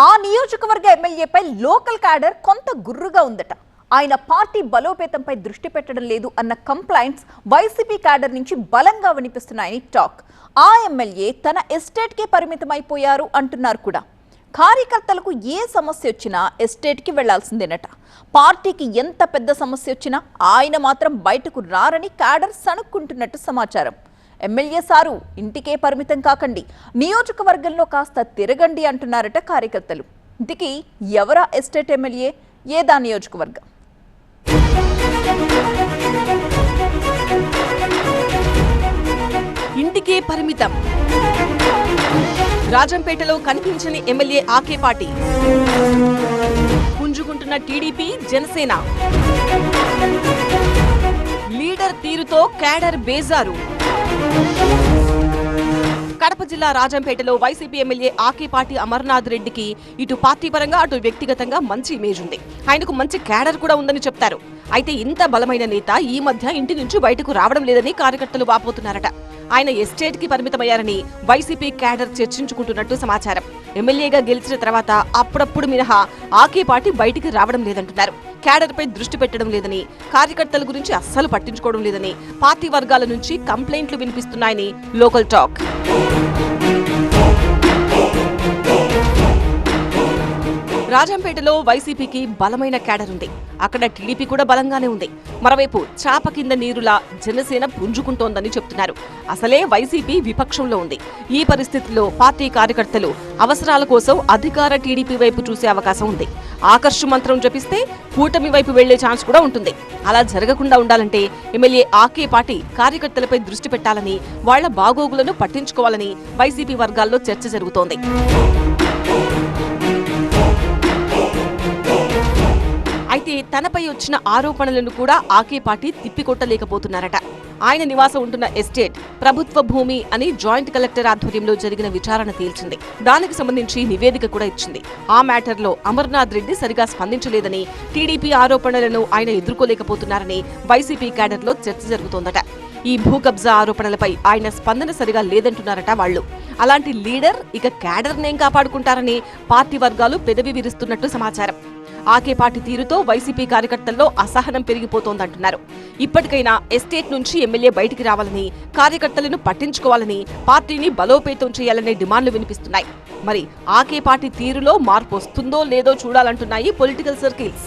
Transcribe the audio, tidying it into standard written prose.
ఆ నియోజకవర్గ ఎమ్మెల్యేపై local cadre కొంత గుర్రుగా ఉందట. ఆయన పార్టీ బలోపేతంపై దృష్టి పెట్టడం లేదు అన్న కంప్లైంట్స్ వైసీపీ క్యాడర్ నుంచి బలంగా వినిపిస్తున్నాయని టాక్. ఆ ఎమ్మెల్యే తన ఎస్టేట్కే పరిమితమైపోయారు అంటున్నారు కూడా. కార్యకర్తలకు ఏ సమస్య వచ్చినా ఎస్టేట్కి వెళ్లాల్సిందేనట. పార్టీకి ఎంత పెద్ద సమస్య వచ్చినా ఆయన మాత్రం బయటకు రారని క్యాడర్ సణుక్కుంటున్నట్టు సమాచారం. ఎమ్మెల్యే సారు ఇంటికే పరిమితం కాకండి, నియోజకవర్గంలో కాస్త తిరగండి అంటున్నారట కార్యకర్తలు. ఇంటికి ఎవరా ఎస్టేట్ ఎమ్మెల్యే, ఏదా నియోజకవర్గం? ఇంటికే పరిమితం. రాజంపేటలో కనిపించని ఎమ్మెల్యే ఆకేపాటి. పుంజుకుంటున్న టీడీపీ జనసేన. లీడర్ తీరుతో క్యాడర్ బేజారు. కడప జిల్లా రాజంపేటలో వైసీపీ ఎమ్మెల్యే ఆకేపాటి అమర్నాథ్ రెడ్డికి ఇటు పార్టీ పరంగా అటు వ్యక్తిగతంగా మంచి ఇమేజ్ ఉంది. ఆయనకు మంచి క్యాడర్ కూడా ఉందని చెప్తారు. అయితే ఇంత బలమైన నేత ఈ మధ్య ఇంటి నుంచి బయటకు రావడం లేదని కార్యకర్తలు వాపోతున్నారట. ఆయన ఎస్టేట్ కి పరిమితమయ్యారని వైసీపీ క్యాడర్ చర్చించుకుంటున్నట్టు సమాచారం. ఎమ్మెల్యేగా గెలిచిన తర్వాత అప్పుడప్పుడు మినహా ఆకేపాటి బయటికి రావడం లేదంటున్నారు. క్యాడర్ పై దృష్టి పెట్టడం లేదని, కార్యకర్తల గురించి అస్సలు పట్టించుకోవడం లేదని పార్టీ వర్గాల నుంచి కంప్లైంట్లు వినిపిస్తున్నాయని లోకల్ టాక్. రాజంపేటలో వైసీపీకి బలమైన క్యాడర్ ఉంది. అక్కడ టీడీపీ కూడా బలంగానే ఉంది. మరోవైపు చాప కింద నీరులా జనసేన పుంజుకుంటోందని చెప్తున్నారు. అసలే వైసీపీ విపక్షంలో ఉంది. ఈ పరిస్థితుల్లో పార్టీ కార్యకర్తలు అవసరాల కోసం అధికార టీడీపీ వైపు చూసే అవకాశం ఉంది. ఆకర్షు మంత్రం జపిస్తే కూటమి వైపు వెళ్లే ఛాన్స్ కూడా ఉంటుంది. అలా జరగకుండా ఉండాలంటే ఎమ్మెల్యే ఆకేపాటి కార్యకర్తలపై దృష్టి పెట్టాలని, వాళ్ల బాగోగులను పట్టించుకోవాలని వైసీపీ వర్గాల్లో చర్చ జరుగుతోంది. అయితే తనపై వచ్చిన ఆరోపణలను కూడా ఆకేపాటి తిప్పికొట్టలేకపోతున్నారట. ఆయన నివాసం ఉంటున్న ఎస్టేట్ ప్రభుత్వ భూమి అని జాయింట్ కలెక్టర్ ఆధ్వర్యంలో జరిగిన విచారణ తేల్చింది. దానికి సంబంధించి నివేదిక కూడా ఇచ్చింది. ఆ మ్యాటర్లో అమర్నాథ్ రెడ్డి సరిగా స్పందించలేదని, టీడీపీ ఆరోపణలను ఆయన ఎదుర్కోలేకపోతున్నారని వైసీపీ క్యాడర్లో చర్చ జరుగుతోందట. ఈ భూ కబ్జా ఆరోపణలపై ఆయన స్పందన సరిగా లేదంటున్నారట వాళ్లు. అలాంటి లీడర్ ఇక క్యాడర్నేం కాపాడుకుంటారని పార్టీ వర్గాలు పెదవి విరుస్తున్నట్టు సమాచారం. ఆకేపాటి తీరుతో వైసీపీ కార్యకర్తల్లో అసహనం పెరిగిపోతోందంటున్నారు. ఇప్పటికైనా ఎస్టేట్ నుంచి ఎమ్మెల్యే బయటికి రావాలని, కార్యకర్తలను పట్టించుకోవాలని, పార్టీని బలోపేతం చేయాలనే డిమాండ్లు వినిపిస్తున్నాయి. మరి ఆకేపాటి తీరులో మార్పు వస్తుందో లేదో చూడాలంటున్నాయి పొలిటికల్ సర్కిల్స్.